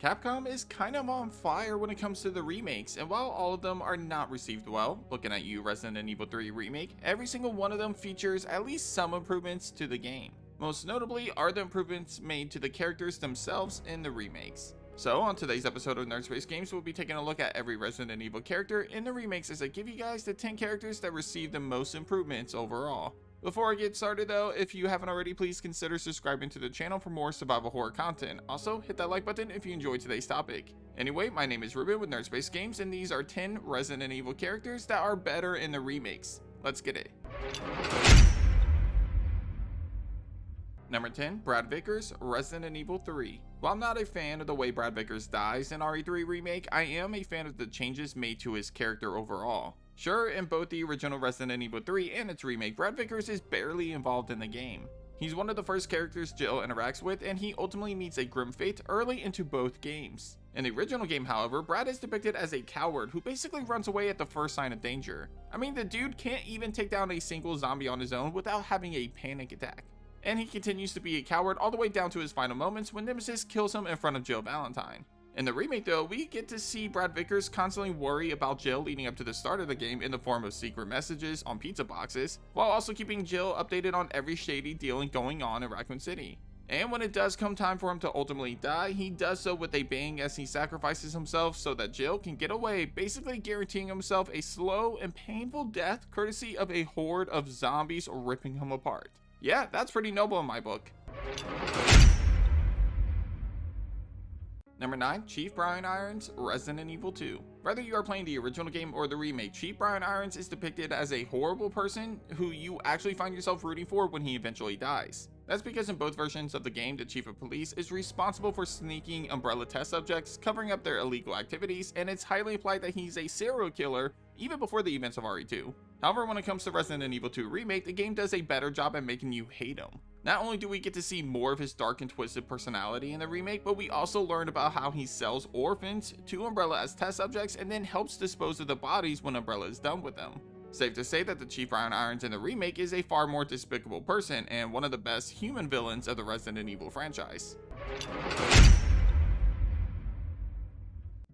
Capcom is kind of on fire when it comes to the remakes, and while all of them are not received well, looking at you Resident Evil 3 Remake, every single one of them features at least some improvements to the game. Most notably are the improvements made to the characters themselves in the remakes. So on today's episode of Nerdspace Games, we'll be taking a look at every Resident Evil character in the remakes as I give you guys the 10 characters that received the most improvements overall. Before I get started though, if you haven't already, please consider subscribing to the channel for more survival horror content. Also, hit that like button if you enjoyed today's topic. Anyway, my name is Ruben with Nerdspace Games, and these are 10 Resident Evil characters that are better in the remakes. Let's get it. Number 10, Brad Vickers, Resident Evil 3. While I'm not a fan of the way Brad Vickers dies in RE3 Remake, I am a fan of the changes made to his character overall. Sure, in both the original Resident Evil 3 and its remake, Brad Vickers is barely involved in the game. He's one of the first characters Jill interacts with, and he ultimately meets a grim fate early into both games. In the original game, however, Brad is depicted as a coward who basically runs away at the first sign of danger. I mean, the dude can't even take down a single zombie on his own without having a panic attack. And he continues to be a coward all the way down to his final moments when Nemesis kills him in front of Jill Valentine. In the remake though, we get to see Brad Vickers constantly worry about Jill leading up to the start of the game in the form of secret messages on pizza boxes, while also keeping Jill updated on every shady dealing going on in Raccoon City. And when it does come time for him to ultimately die, he does so with a bang as he sacrifices himself so that Jill can get away, basically guaranteeing himself a slow and painful death courtesy of a horde of zombies ripping him apart. Yeah, that's pretty noble in my book. Number 9, Chief Brian Irons, Resident Evil 2. Whether you are playing the original game or the remake, Chief Brian Irons is depicted as a horrible person who you actually find yourself rooting for when he eventually dies. That's because in both versions of the game, the Chief of Police is responsible for sneaking Umbrella test subjects, covering up their illegal activities, and it's highly implied that he's a serial killer even before the events of RE2. However, when it comes to Resident Evil 2 Remake, the game does a better job at making you hate him. Not only do we get to see more of his dark and twisted personality in the remake, but we also learn about how he sells orphans to Umbrella as test subjects and then helps dispose of the bodies when Umbrella is done with them. Safe to say that the Chief Brian Irons in the remake is a far more despicable person and one of the best human villains of the Resident Evil franchise.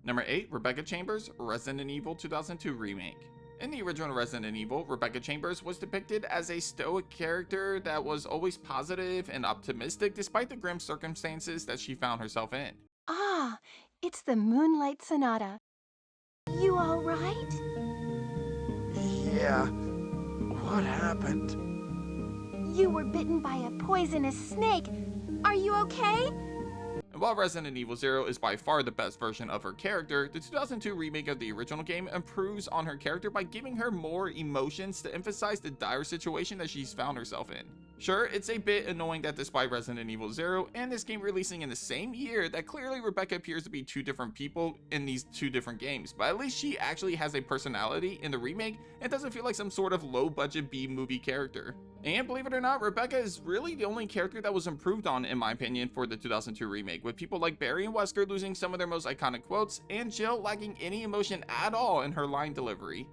Number 8, Rebecca Chambers, Resident Evil 2002 Remake. In the original Resident Evil, Rebecca Chambers was depicted as a stoic character that was always positive and optimistic despite the grim circumstances that she found herself in. Ah, it's the Moonlight Sonata. You all right? Yeah. What happened? You were bitten by a poisonous snake. Are you okay? And while Resident Evil 0 is by far the best version of her character, the 2002 remake of the original game improves on her character by giving her more emotions to emphasize the dire situation that she's found herself in. Sure, it's a bit annoying that despite Resident Evil 0 and this game releasing in the same year, that clearly Rebecca appears to be two different people in these two different games, but at least she actually has a personality in the remake and doesn't feel like some sort of low-budget B-movie character. And believe it or not, Rebecca is really the only character that was improved on, in my opinion, for the 2002 remake, with people like Barry and Wesker losing some of their most iconic quotes, and Jill lacking any emotion at all in her line delivery.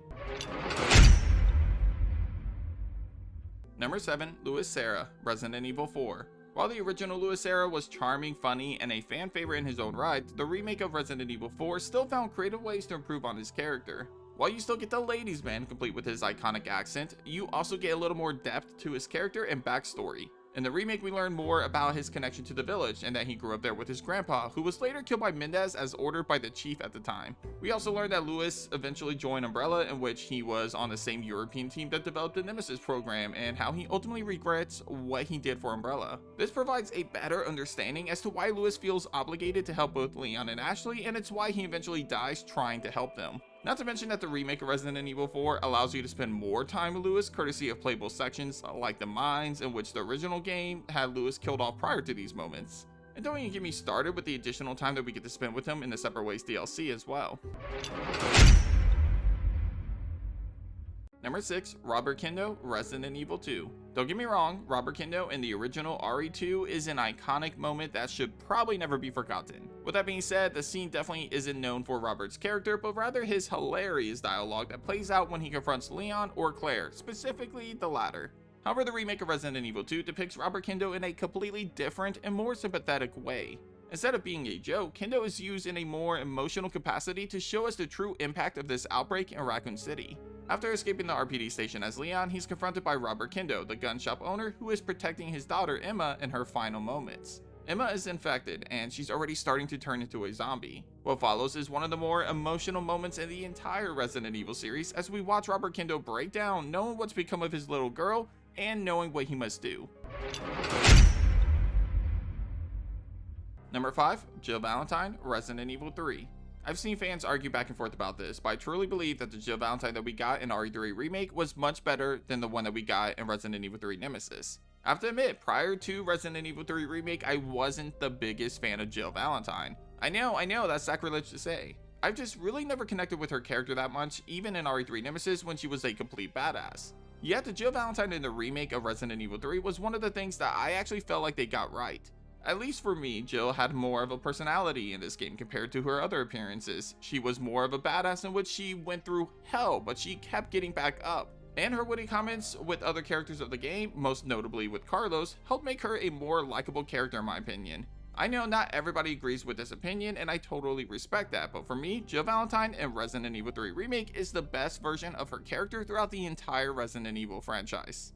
Number 7, Louis Sera, Resident Evil 4. While the original Louis Sera was charming, funny, and a fan favorite in his own right, the remake of Resident Evil 4 still found creative ways to improve on his character. While you still get the ladies' man complete with his iconic accent, you also get a little more depth to his character and backstory. In the remake, we learn more about his connection to the village and that he grew up there with his grandpa, who was later killed by Mendez as ordered by the chief at the time. We also learned that Louis eventually joined Umbrella, in which he was on the same European team that developed the Nemesis program, and how he ultimately regrets what he did for Umbrella. This provides a better understanding as to why Louis feels obligated to help both Leon and Ashley, and it's why he eventually dies trying to help them. Not to mention that the remake of Resident Evil 4 allows you to spend more time with Louis courtesy of playable sections like the mines, in which the original game had Louis killed off prior to these moments. And don't even get me started with the additional time that we get to spend with him in the Separate Ways DLC as well. Number 6, Robert Kendo, Resident Evil 2. Don't get me wrong, Robert Kendo in the original RE2 is an iconic moment that should probably never be forgotten. With that being said, the scene definitely isn't known for Robert's character, but rather his hilarious dialogue that plays out when he confronts Leon or Claire, specifically the latter. However, the remake of Resident Evil 2 depicts Robert Kendo in a completely different and more sympathetic way. Instead of being a joke, Kendo is used in a more emotional capacity to show us the true impact of this outbreak in Raccoon City. After escaping the RPD station as Leon, he's confronted by Robert Kendo, the gun shop owner who is protecting his daughter Emma in her final moments. Emma is infected, and she's already starting to turn into a zombie. What follows is one of the more emotional moments in the entire Resident Evil series as we watch Robert Kendo break down, knowing what's become of his little girl, and knowing what he must do. Number 5. Jill Valentine, Resident Evil 3. I've seen fans argue back and forth about this, but I truly believe that the Jill Valentine that we got in RE3 Remake was much better than the one that we got in Resident Evil 3 Nemesis. I have to admit, prior to Resident Evil 3 Remake, I wasn't the biggest fan of Jill Valentine. I know, that's sacrilege to say. I've just really never connected with her character that much, even in RE3 Nemesis when she was a complete badass. Yet the Jill Valentine in the remake of Resident Evil 3 was one of the things that I actually felt like they got right. At least for me, Jill had more of a personality in this game compared to her other appearances. She was more of a badass in which she went through hell, but she kept getting back up. And her witty comments with other characters of the game, most notably with Carlos, helped make her a more likable character in my opinion. I know not everybody agrees with this opinion, and I totally respect that, but for me, Jill Valentine in Resident Evil 3 Remake is the best version of her character throughout the entire Resident Evil franchise.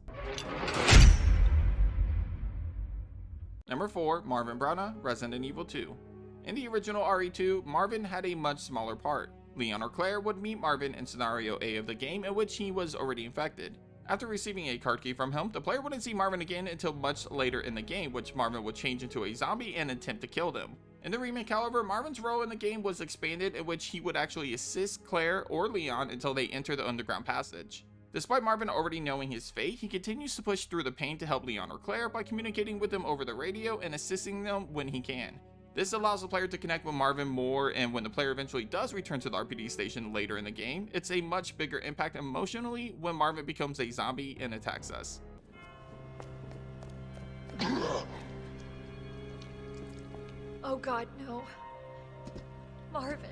Number 4. Marvin Branagh, Resident Evil 2. In the original RE2, Marvin had a much smaller part. Leon or Claire would meet Marvin in Scenario A of the game in which he was already infected. After receiving a card key from him, the player wouldn't see Marvin again until much later in the game, which Marvin would change into a zombie and attempt to kill them. In the remake, however, Marvin's role in the game was expanded in which he would actually assist Claire or Leon until they enter the underground passage. Despite Marvin already knowing his fate, he continues to push through the pain to help Leon or Claire by communicating with them over the radio and assisting them when he can. This allows the player to connect with Marvin more, and when the player eventually does return to the RPD station later in the game, it's a much bigger impact emotionally when Marvin becomes a zombie and attacks us. Oh God, no. Marvin.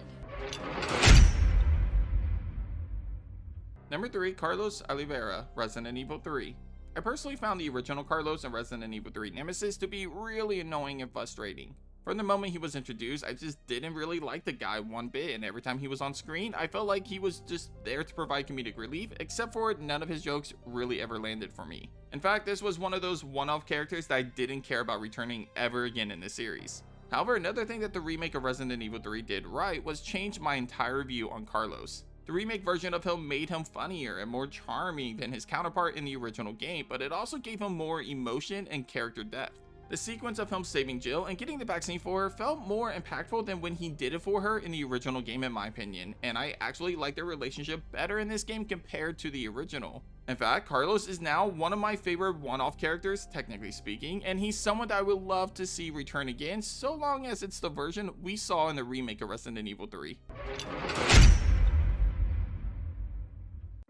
Number 3. Carlos Oliveira, Resident Evil 3. I personally found the original Carlos in Resident Evil 3 Nemesis to be really annoying and frustrating. From the moment he was introduced, I just didn't really like the guy one bit, and every time he was on screen, I felt like he was just there to provide comedic relief, except for none of his jokes really ever landed for me. In fact, this was one of those one-off characters that I didn't care about returning ever again in the series. However, another thing that the remake of Resident Evil 3 did right was change my entire view on Carlos. The remake version of him made him funnier and more charming than his counterpart in the original game, but it also gave him more emotion and character depth. The sequence of him saving Jill and getting the vaccine for her felt more impactful than when he did it for her in the original game in my opinion, and I actually like their relationship better in this game compared to the original. In fact, Carlos is now one of my favorite one-off characters, technically speaking, and he's someone that I would love to see return again, so long as it's the version we saw in the remake of Resident Evil 3.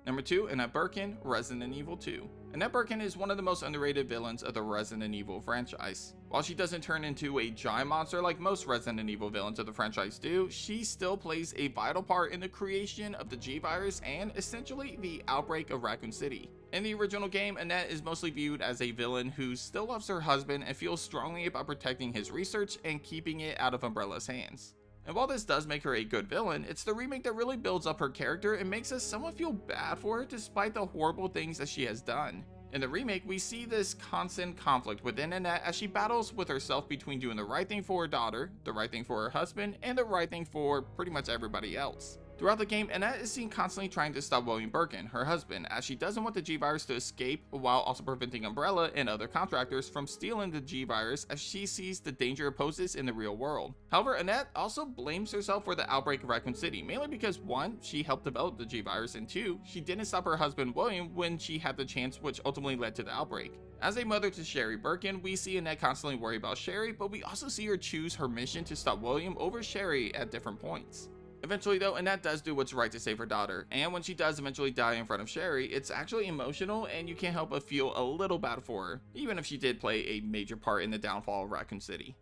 Number 2, Annette Birkin, Resident Evil 2. Annette Birkin is one of the most underrated villains of the Resident Evil franchise. While she doesn't turn into a giant monster like most Resident Evil villains of the franchise do, she still plays a vital part in the creation of the G-Virus and essentially the outbreak of Raccoon City. In the original game, Annette is mostly viewed as a villain who still loves her husband and feels strongly about protecting his research and keeping it out of Umbrella's hands. And while this does make her a good villain, it's the remake that really builds up her character and makes us somewhat feel bad for her despite the horrible things that she has done. In the remake, we see this constant conflict within Annette as she battles with herself between doing the right thing for her daughter, the right thing for her husband, and the right thing for pretty much everybody else. Throughout the game, Annette is seen constantly trying to stop William Birkin, her husband, as she doesn't want the G-Virus to escape while also preventing Umbrella and other contractors from stealing the G-Virus as she sees the danger it poses in the real world. However, Annette also blames herself for the outbreak of Raccoon City, mainly because 1, she helped develop the G-Virus, and 2, she didn't stop her husband William when she had the chance, which ultimately led to the outbreak. As a mother to Sherry Birkin, we see Annette constantly worry about Sherry, but we also see her choose her mission to stop William over Sherry at different points. Eventually though, Annette does do what's right to save her daughter, and when she does eventually die in front of Sherry, it's actually emotional and you can't help but feel a little bad for her, even if she did play a major part in the downfall of Raccoon City.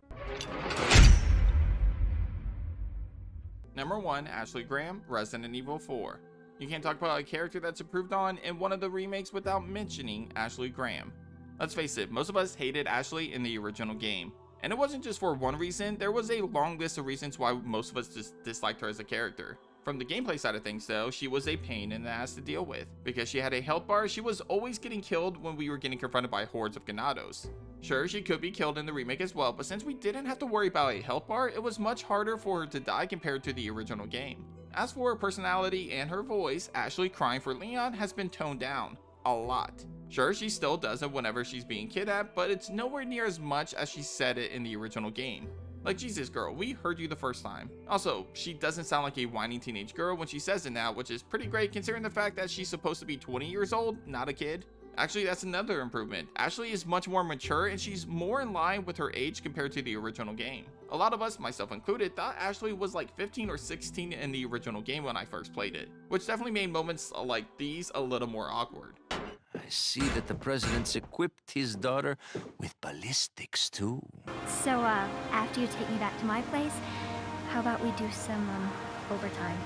Number 1, Ashley Graham, Resident Evil 4. You can't talk about a character that's improved on in one of the remakes without mentioning Ashley Graham. Let's face it, most of us hated Ashley in the original game. And it wasn't just for one reason, there was a long list of reasons why most of us just disliked her as a character. From the gameplay side of things though, she was a pain in the ass to deal with. Because she had a health bar, she was always getting killed when we were getting confronted by hordes of Ganados. Sure, she could be killed in the remake as well, but since we didn't have to worry about a health bar, it was much harder for her to die compared to the original game. As for her personality and her voice, Ashley crying for Leon has been toned down a lot. Sure, she still does it whenever she's being kidnapped, but it's nowhere near as much as she said it in the original game. Like, Jesus girl, we heard you the first time. Also, she doesn't sound like a whining teenage girl when she says it now, which is pretty great considering the fact that she's supposed to be 20 years old, not a kid. Actually, that's another improvement. Ashley is much more mature and she's more in line with her age compared to the original game. A lot of us, myself included, thought Ashley was like 15 or 16 in the original game when I first played it, which definitely made moments like these a little more awkward. I see that the president's equipped his daughter with ballistics, too. So, after you take me back to my place, how about we do some, overtime?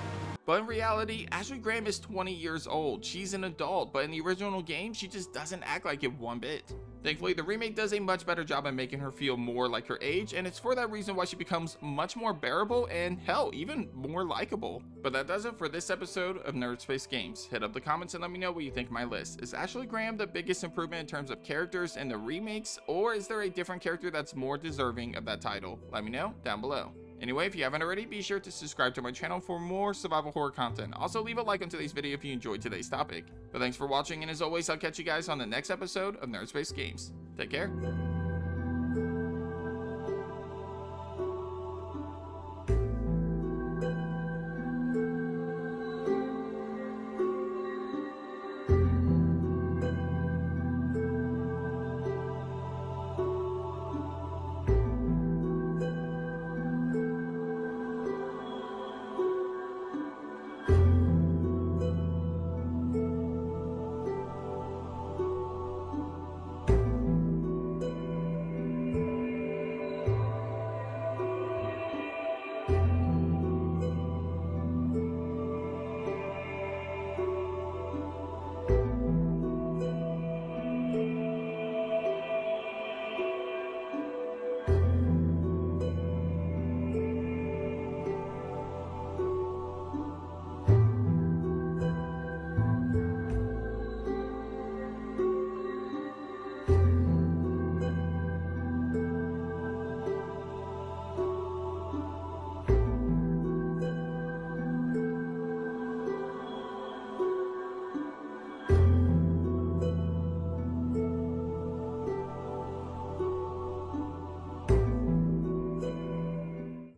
But in reality, Ashley Graham is 20 years old. She's an adult, but in the original game, she just doesn't act like it one bit. Thankfully, the remake does a much better job at making her feel more like her age, and it's for that reason why she becomes much more bearable and, hell, even more likable. But that does it for this episode of Nerd Space Games. Hit up the comments and let me know what you think of my list. Is Ashley Graham the biggest improvement in terms of characters in the remakes, or is there a different character that's more deserving of that title? Let me know down below. Anyway, if you haven't already, be sure to subscribe to my channel for more survival horror content. Also, leave a like on today's video if you enjoyed today's topic. But thanks for watching, and as always, I'll catch you guys on the next episode of Nerd Space Games. Take care.